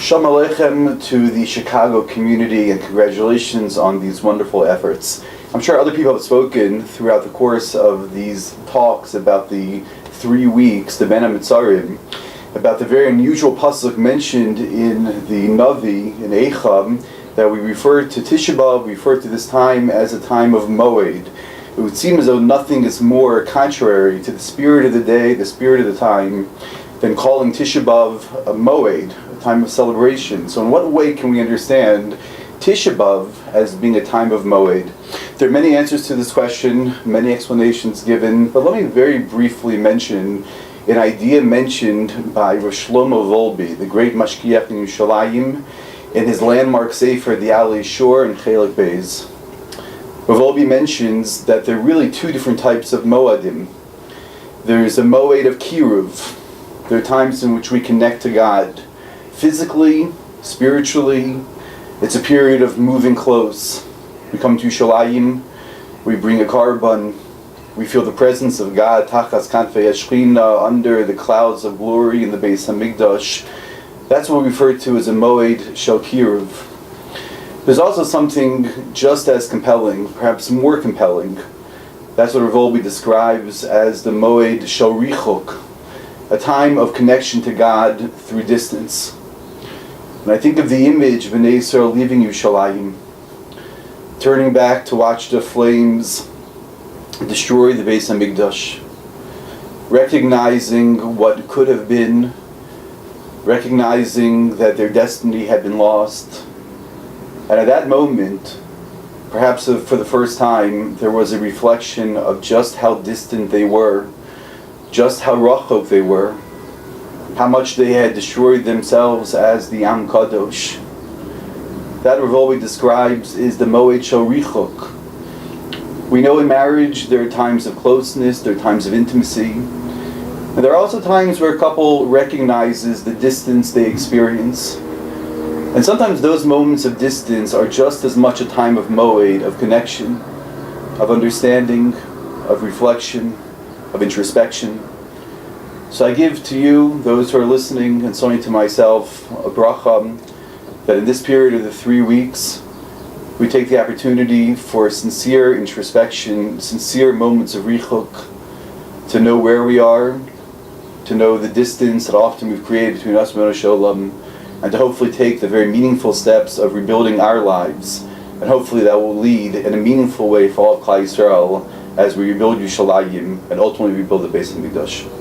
Shalom Aleichem to the Chicago community, and congratulations on these wonderful efforts. I'm sure other people have spoken throughout the course of these talks about the 3 weeks, the Ben HaMitzarim, about the very unusual pasuk mentioned in the Navi, in Eicham, that we refer to Tisha B'Av, we refer to this time as a time of Moed. It would seem as though nothing is more contrary to the spirit of the day, the spirit of the time, than calling Tisha B'Av a Moed, a time of celebration. So in what way can we understand Tisha B'Av as being a time of Moed? There are many answers to this question, many explanations given, but let me very briefly mention an idea mentioned by Rosh Shlomo Volbe, the great Mashkiach in Yerushalayim, in his landmark sefer, The Alley Shore, in Chelik Beis. Volbe mentions that there are really two different types of Moadim. There's a Moed of Kiruv. There are times in which we connect to God physically, spiritually. It's a period of moving close. We come to Yerushalayim, we bring a korban, we feel the presence of God, Tachas Kanfei Hashchina, under the clouds of glory in the Beis HaMikdash. That's what we refer to as a Moed Shel Kiruv. There's also something just as compelling, perhaps more compelling. That's what Rabbi describes as the Moed Shel Richuk, a time of connection to God through distance. When I think of the image of Bnei Yisrael leaving Yerushalayim, turning back to watch the flames destroy the Beis HaMikdash, recognizing what could have been, recognizing that their destiny had been lost. And at that moment, perhaps for the first time, there was a reflection of just how distant they were, just how rachok they were, how much they had destroyed themselves as the Am Kadosh. That Rabbi describes is the Moed Shel Richuk. We know in marriage there are times of closeness, there are times of intimacy, and there are also times where a couple recognizes the distance they experience. And sometimes those moments of distance are just as much a time of Moed, of connection, of understanding, of reflection, of introspection. So I give to you, those who are listening, and certainly to myself, a bracha, that in this period of the 3 weeks, we take the opportunity for sincere introspection, sincere moments of richuk, to know where we are, to know the distance that often we've created between us and Shalom, and to hopefully take the very meaningful steps of rebuilding our lives. And hopefully that will lead in a meaningful way for all of Klal Yisrael as we rebuild Yerushalayim and ultimately rebuild the Beis HaMikdash.